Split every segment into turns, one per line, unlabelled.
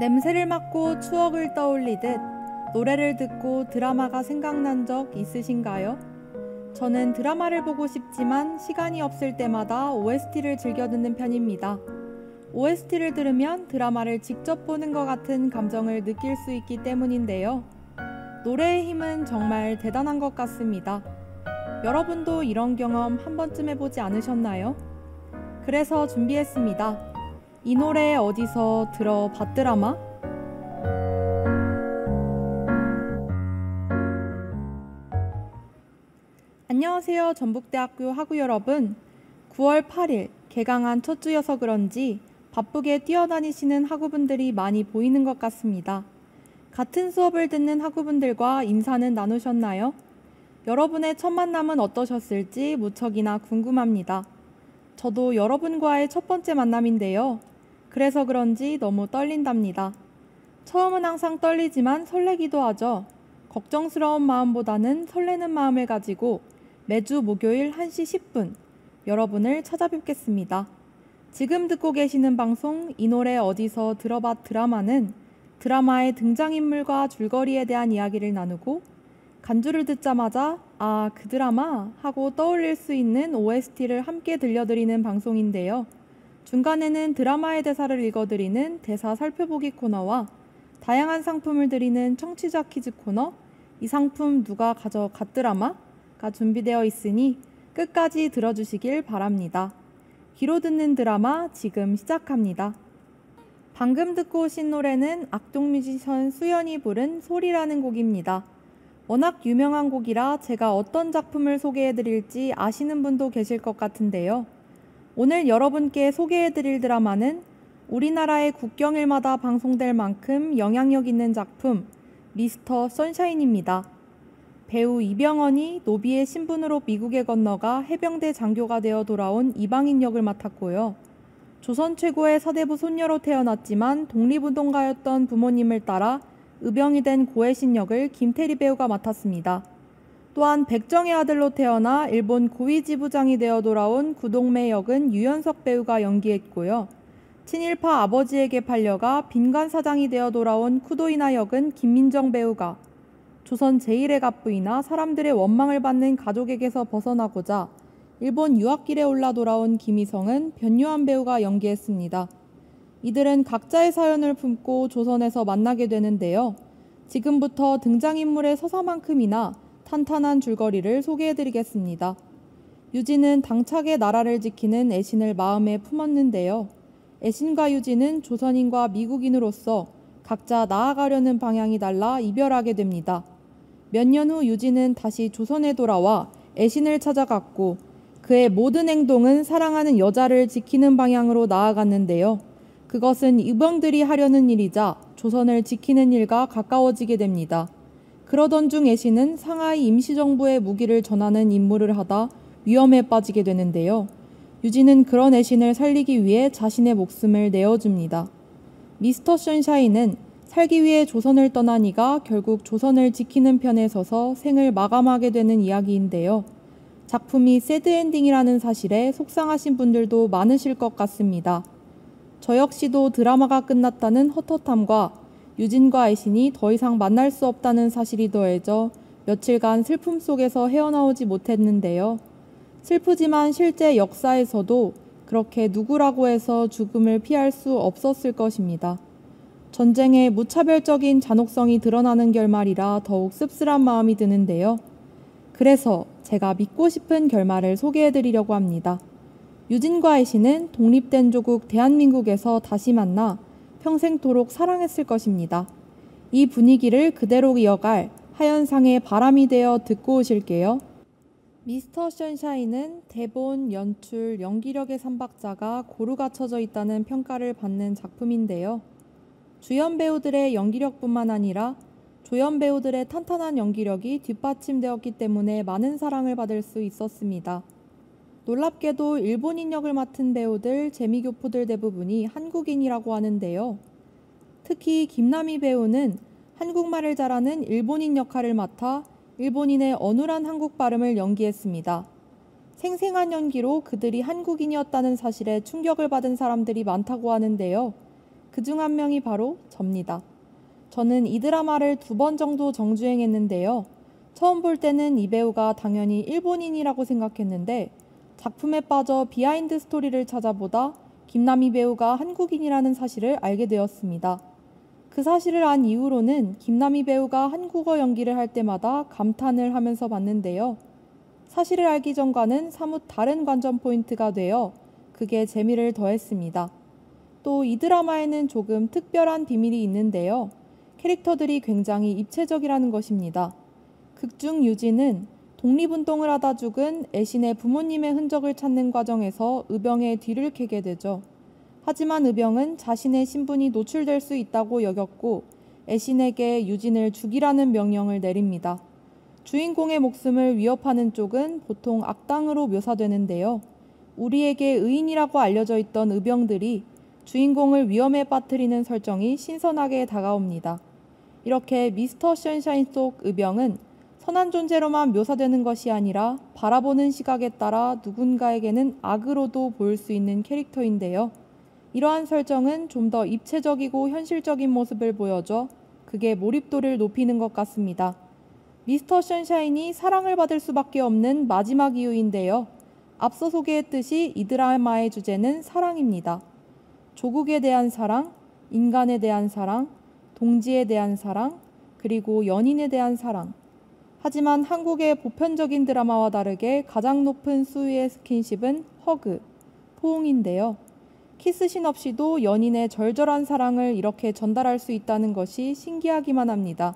냄새를 맡고 추억을 떠올리듯 노래를 듣고 드라마가 생각난 적 있으신가요? 저는 드라마를 보고 싶지만 시간이 없을 때마다 OST를 즐겨 듣는 편입니다. OST를 들으면 드라마를 직접 보는 것 같은 감정을 느낄 수 있기 때문인데요. 노래의 힘은 정말 대단한 것 같습니다. 여러분도 이런 경험 한 번쯤 해보지 않으셨나요? 그래서 준비했습니다. 이 노래 어디서 들어봤드라마? 안녕하세요, 전북대학교 학우 여러분. 9월 8일 개강한 첫 주여서 그런지 바쁘게 뛰어다니시는 학우분들이 많이 보이는 것 같습니다. 같은 수업을 듣는 학우분들과 인사는 나누셨나요? 여러분의 첫 만남은 어떠셨을지 무척이나 궁금합니다. 저도 여러분과의 첫 번째 만남인데요. 그래서 그런지 너무 떨린답니다. 처음은 항상 떨리지만 설레기도 하죠. 걱정스러운 마음보다는 설레는 마음을 가지고 매주 목요일 1시 10분 여러분을 찾아뵙겠습니다. 지금 듣고 계시는 방송 이 노래 어디서 들어봤 드라마는 드라마의 등장인물과 줄거리에 대한 이야기를 나누고 간주를 듣자마자 아, 그 드라마 하고 떠올릴 수 있는 OST를 함께 들려드리는 방송인데요. 중간에는 드라마의 대사를 읽어드리는 대사 살펴보기 코너와 다양한 상품을 드리는 청취자 퀴즈 코너, 이 상품 누가 가져갔드라마가 준비되어 있으니 끝까지 들어주시길 바랍니다. 귀로 듣는 드라마 지금 시작합니다. 방금 듣고 오신 노래는 악동 뮤지션 수연이 부른 소리라는 곡입니다. 워낙 유명한 곡이라 제가 어떤 작품을 소개해드릴지 아시는 분도 계실 것 같은데요. 오늘 여러분께 소개해드릴 드라마는 우리나라의 국경일마다 방송될 만큼 영향력 있는 작품 미스터 선샤인입니다. 배우 이병헌이 노비의 신분으로 미국에 건너가 해병대 장교가 되어 돌아온 이방인 역을 맡았고요. 조선 최고의 사대부 손녀로 태어났지만 독립운동가였던 부모님을 따라 의병이 된 고해신 역을 김태리 배우가 맡았습니다. 또한 백정의 아들로 태어나 일본 고위 지부장이 되어 돌아온 구동매 역은 유연석 배우가 연기했고요. 친일파 아버지에게 팔려가 빈관 사장이 되어 돌아온 쿠도이나 역은 김민정 배우가, 조선 제1의 갑부이나 사람들의 원망을 받는 가족에게서 벗어나고자 일본 유학길에 올라 돌아온 김희성은 변요한 배우가 연기했습니다. 이들은 각자의 사연을 품고 조선에서 만나게 되는데요. 지금부터 등장인물의 서사만큼이나 탄탄한 줄거리를 소개해드리겠습니다. 유진은 당차게 나라를 지키는 애신을 마음에 품었는데요. 애신과 유진은 조선인과 미국인으로서 각자 나아가려는 방향이 달라 이별하게 됩니다. 몇 년 후 유진은 다시 조선에 돌아와 애신을 찾아갔고 그의 모든 행동은 사랑하는 여자를 지키는 방향으로 나아갔는데요. 그것은 의병들이 하려는 일이자 조선을 지키는 일과 가까워지게 됩니다. 그러던 중 애신은 상하이 임시정부에 무기를 전하는 임무를 하다 위험에 빠지게 되는데요. 유진은 그런 애신을 살리기 위해 자신의 목숨을 내어줍니다. 미스터 선샤인은 살기 위해 조선을 떠난 이가 결국 조선을 지키는 편에 서서 생을 마감하게 되는 이야기인데요. 작품이 새드엔딩이라는 사실에 속상하신 분들도 많으실 것 같습니다. 저 역시도 드라마가 끝났다는 헛헛함과 유진과 애신이 더 이상 만날 수 없다는 사실이 더해져 며칠간 슬픔 속에서 헤어나오지 못했는데요. 슬프지만 실제 역사에서도 그렇게 누구라고 해서 죽음을 피할 수 없었을 것입니다. 전쟁의 무차별적인 잔혹성이 드러나는 결말이라 더욱 씁쓸한 마음이 드는데요. 그래서 제가 믿고 싶은 결말을 소개해드리려고 합니다. 유진과 애신은 독립된 조국 대한민국에서 다시 만나 평생토록 사랑했을 것입니다. 이 분위기를 그대로 이어갈 하현상의 바람이 되어 듣고 오실게요. 미스터 선샤인은 대본, 연출, 연기력의 삼박자가 고루 갖춰져 있다는 평가를 받는 작품인데요. 주연 배우들의 연기력뿐만 아니라 조연 배우들의 탄탄한 연기력이 뒷받침되었기 때문에 많은 사랑을 받을 수 있었습니다. 놀랍게도 일본인 역을 맡은 배우들, 재미교포들 대부분이 한국인이라고 하는데요. 특히 김남희 배우는 한국말을 잘하는 일본인 역할을 맡아 일본인의 어눌한 한국 발음을 연기했습니다. 생생한 연기로 그들이 한국인이었다는 사실에 충격을 받은 사람들이 많다고 하는데요. 그중 한 명이 바로 접니다. 저는 이 드라마를 2번 정도 정주행했는데요. 처음 볼 때는 이 배우가 당연히 일본인이라고 생각했는데 작품에 빠져 비하인드 스토리를 찾아보다 김남희 배우가 한국인이라는 사실을 알게 되었습니다. 그 사실을 안 이후로는 김남희 배우가 한국어 연기를 할 때마다 감탄을 하면서 봤는데요. 사실을 알기 전과는 사뭇 다른 관전 포인트가 되어 그게 재미를 더했습니다. 또 이 드라마에는 조금 특별한 비밀이 있는데요. 캐릭터들이 굉장히 입체적이라는 것입니다. 극중 유진은 독립운동을 하다 죽은 애신의 부모님의 흔적을 찾는 과정에서 의병의 뒤를 캐게 되죠. 하지만 의병은 자신의 신분이 노출될 수 있다고 여겼고 애신에게 유진을 죽이라는 명령을 내립니다. 주인공의 목숨을 위협하는 쪽은 보통 악당으로 묘사되는데요. 우리에게 의인이라고 알려져 있던 의병들이 주인공을 위험에 빠뜨리는 설정이 신선하게 다가옵니다. 이렇게 미스터 선샤인 속 의병은 선한 존재로만 묘사되는 것이 아니라 바라보는 시각에 따라 누군가에게는 악으로도 보일 수 있는 캐릭터인데요. 이러한 설정은 좀 더 입체적이고 현실적인 모습을 보여줘 그게 몰입도를 높이는 것 같습니다. 미스터 선샤인이 사랑을 받을 수밖에 없는 마지막 이유인데요. 앞서 소개했듯이 이 드라마의 주제는 사랑입니다. 조국에 대한 사랑, 인간에 대한 사랑, 동지에 대한 사랑, 그리고 연인에 대한 사랑. 하지만 한국의 보편적인 드라마와 다르게 가장 높은 수위의 스킨십은 허그, 포옹인데요. 키스신 없이도 연인의 절절한 사랑을 이렇게 전달할 수 있다는 것이 신기하기만 합니다.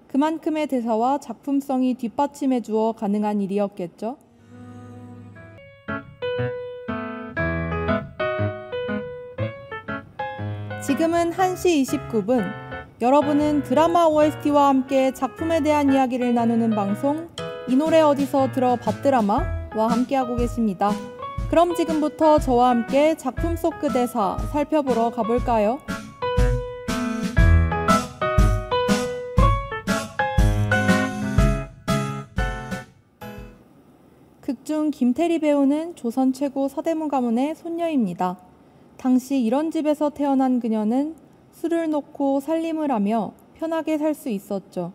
그만큼의 대사와 작품성이 뒷받침해 주어 가능한 일이었겠죠. 지금은 1시 29분. 여러분은 드라마 OST와 함께 작품에 대한 이야기를 나누는 방송 이 노래 어디서 들어봤드라마와 함께하고 계십니다. 그럼 지금부터 저와 함께 작품 속 그 대사 살펴보러 가볼까요? 극중 김태리 배우는 조선 최고 서대문 가문의 손녀입니다. 당시 이런 집에서 태어난 그녀는 술을 놓고 살림을 하며 편하게 살 수 있었죠.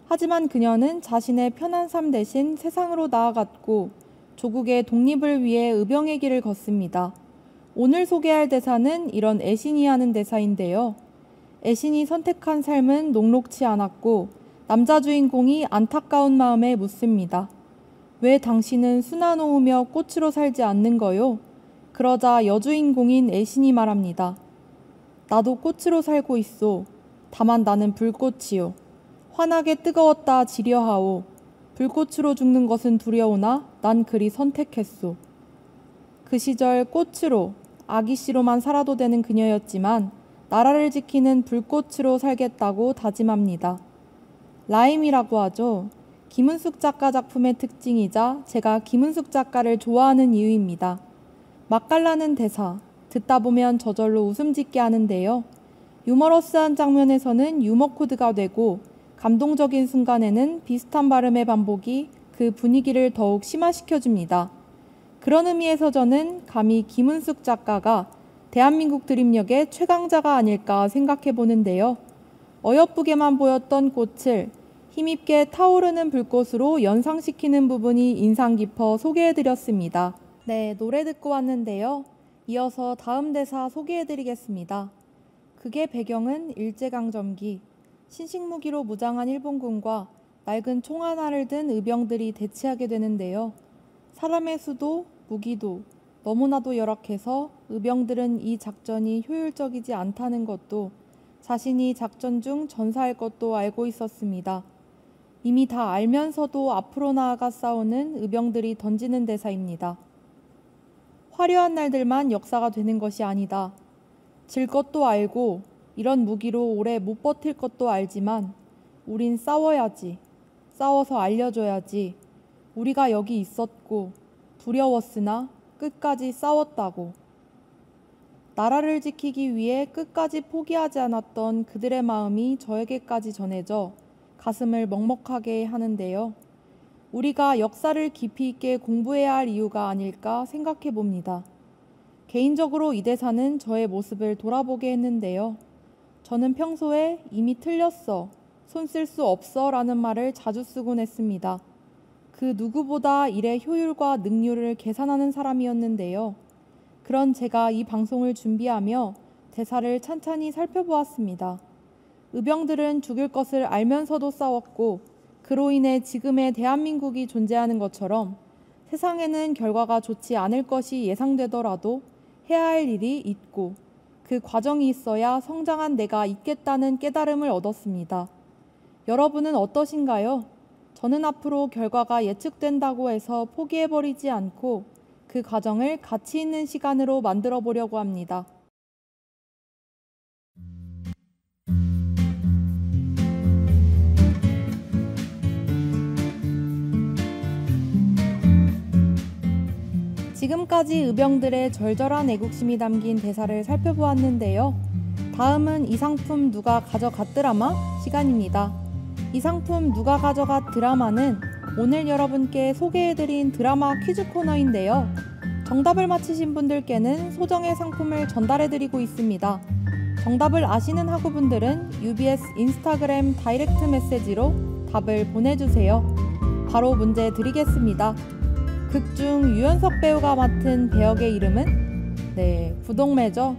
하지만 그녀는 자신의 편한 삶 대신 세상으로 나아갔고 조국의 독립을 위해 의병의 길을 걷습니다. 오늘 소개할 대사는 이런 애신이 하는 대사인데요. 애신이 선택한 삶은 녹록치 않았고 남자 주인공이 안타까운 마음에 묻습니다. 왜 당신은 수나놓으며 꽃으로 살지 않는 거요? 그러자 여주인공인 애신이 말합니다. 나도 꽃으로 살고 있소. 다만 나는 불꽃이요. 환하게 뜨거웠다 지려하오. 불꽃으로 죽는 것은 두려우나 난 그리 선택했소. 그 시절 꽃으로 아기씨로만 살아도 되는 그녀였지만 나라를 지키는 불꽃으로 살겠다고 다짐합니다. 라임이라고 하죠. 김은숙 작가 작품의 특징이자 제가 김은숙 작가를 좋아하는 이유입니다. 맛깔나는 대사, 듣다 보면 저절로 웃음 짓게 하는데요. 유머러스한 장면에서는 유머 코드가 되고 감동적인 순간에는 비슷한 발음의 반복이 그 분위기를 더욱 심화시켜줍니다. 그런 의미에서 저는 감히 김은숙 작가가 대한민국 드립력의 최강자가 아닐까 생각해 보는데요. 어여쁘게만 보였던 꽃을 힘있게 타오르는 불꽃으로 연상시키는 부분이 인상 깊어 소개해드렸습니다. 네, 노래 듣고 왔는데요. 이어서 다음 대사 소개해드리겠습니다. 그게 배경은 일제강점기, 신식무기로 무장한 일본군과 낡은 총 하나를 든 의병들이 대치하게 되는데요. 사람의 수도, 무기도 너무나도 열악해서 의병들은 이 작전이 효율적이지 않다는 것도 자신이 작전 중 전사할 것도 알고 있었습니다. 이미 다 알면서도 앞으로 나아가 싸우는 의병들이 던지는 대사입니다. 화려한 날들만 역사가 되는 것이 아니다. 질 것도 알고 이런 무기로 오래 못 버틸 것도 알지만 우린 싸워야지. 싸워서 알려줘야지. 우리가 여기 있었고 두려웠으나 끝까지 싸웠다고. 나라를 지키기 위해 끝까지 포기하지 않았던 그들의 마음이 저에게까지 전해져 가슴을 먹먹하게 하는데요. 우리가 역사를 깊이 있게 공부해야 할 이유가 아닐까 생각해 봅니다. 개인적으로 이 대사는 저의 모습을 돌아보게 했는데요. 저는 평소에 이미 틀렸어, 손 쓸 수 없어 라는 말을 자주 쓰곤 했습니다. 그 누구보다 일의 효율과 능률을 계산하는 사람이었는데요. 그런 제가 이 방송을 준비하며 대사를 찬찬히 살펴보았습니다. 의병들은 죽일 것을 알면서도 싸웠고 그로 인해 지금의 대한민국이 존재하는 것처럼 세상에는 결과가 좋지 않을 것이 예상되더라도 해야 할 일이 있고 그 과정이 있어야 성장한 내가 있겠다는 깨달음을 얻었습니다. 여러분은 어떠신가요? 저는 앞으로 결과가 예측된다고 해서 포기해버리지 않고 그 과정을 가치 있는 시간으로 만들어 보려고 합니다. 지금까지 의병들의 절절한 애국심이 담긴 대사를 살펴보았는데요. 다음은 이 상품 누가 가져갔 드라마 시간입니다. 이 상품 누가 가져갔 드라마는 오늘 여러분께 소개해드린 드라마 퀴즈 코너인데요. 정답을 맞히신 분들께는 소정의 상품을 전달해드리고 있습니다. 정답을 아시는 학우분들은 UBS 인스타그램 다이렉트 메시지로 답을 보내주세요. 바로 문제 드리겠습니다. 극중 유연석 배우가 맡은 배역의 이름은? 네, 구동매죠.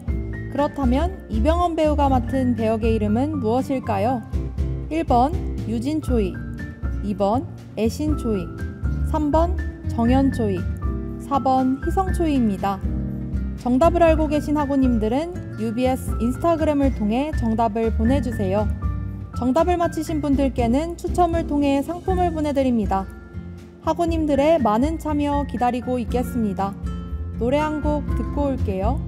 그렇다면 이병헌 배우가 맡은 배역의 이름은 무엇일까요? 1번 유진초이, 2번 애신초이, 3번 정연초이, 4번 희성초이입니다. 정답을 알고 계신 학우님들은 UBS 인스타그램을 통해 정답을 보내주세요. 정답을 맞히신 분들께는 추첨을 통해 상품을 보내드립니다. 학우님들의 많은 참여 기다리고 있겠습니다. 노래 한 곡 듣고 올게요.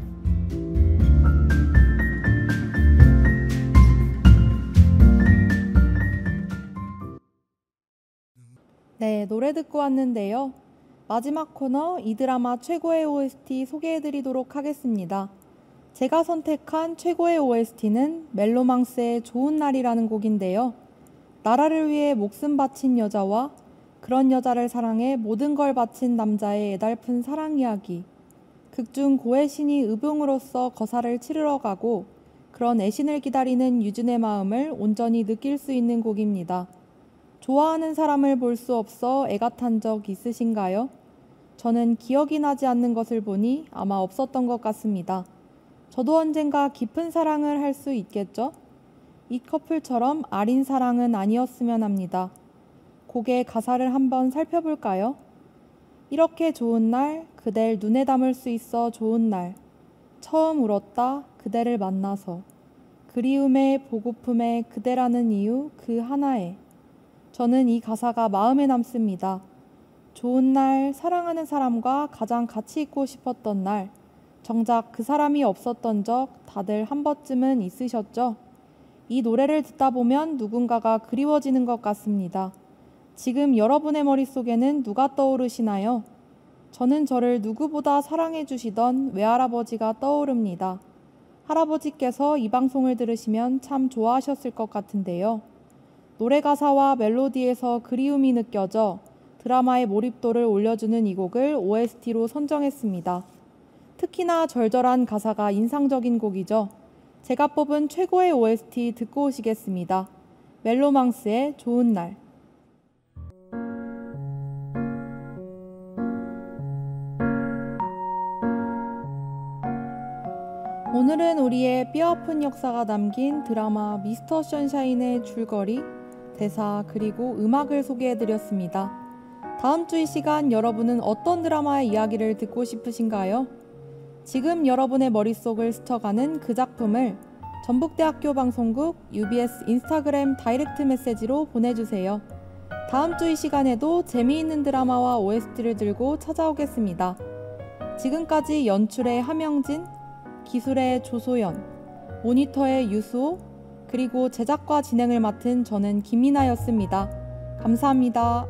네, 노래 듣고 왔는데요. 마지막 코너 이 드라마 최고의 OST 소개해드리도록 하겠습니다. 제가 선택한 최고의 OST는 멜로망스의 좋은 날이라는 곡인데요. 나라를 위해 목숨 바친 여자와 그런 여자를 사랑해 모든 걸 바친 남자의 애달픈 사랑 이야기. 극중 고애신이 의병으로서 거사를 치르러 가고 그런 애신을 기다리는 유진의 마음을 온전히 느낄 수 있는 곡입니다. 좋아하는 사람을 볼 수 없어 애가 탄 적 있으신가요? 저는 기억이 나지 않는 것을 보니 아마 없었던 것 같습니다. 저도 언젠가 깊은 사랑을 할 수 있겠죠? 이 커플처럼 아린 사랑은 아니었으면 합니다. 곡의 가사를 한번 살펴볼까요? 이렇게 좋은 날, 그댈 눈에 담을 수 있어 좋은 날. 처음 울었다, 그대를 만나서. 그리움에 보고픔에 그대라는 이유 그 하나에. 저는 이 가사가 마음에 남습니다. 좋은 날, 사랑하는 사람과 가장 같이 있고 싶었던 날. 정작 그 사람이 없었던 적 다들 한 번쯤은 있으셨죠? 이 노래를 듣다 보면 누군가가 그리워지는 것 같습니다. 지금 여러분의 머릿속에는 누가 떠오르시나요? 저는 저를 누구보다 사랑해 주시던 외할아버지가 떠오릅니다. 할아버지께서 이 방송을 들으시면 참 좋아하셨을 것 같은데요. 노래 가사와 멜로디에서 그리움이 느껴져 드라마의 몰입도를 올려주는 이 곡을 OST로 선정했습니다. 특히나 절절한 가사가 인상적인 곡이죠. 제가 뽑은 최고의 OST 듣고 오시겠습니다. 멜로망스의 좋은 날. 오늘은 우리의 뼈아픈 역사가 담긴 드라마 미스터 선샤인의 줄거리, 대사 그리고 음악을 소개해드렸습니다. 다음 주 이 시간 여러분은 어떤 드라마의 이야기를 듣고 싶으신가요? 지금 여러분의 머릿속을 스쳐가는 그 작품을 전북대학교 방송국 UBS 인스타그램 다이렉트 메시지로 보내주세요. 다음 주 이 시간에도 재미있는 드라마와 OST를 들고 찾아오겠습니다. 지금까지 연출의 하명진, 기술의 조소연, 모니터의 유수호, 그리고 제작과 진행을 맡은 저는 김이나였습니다. 감사합니다.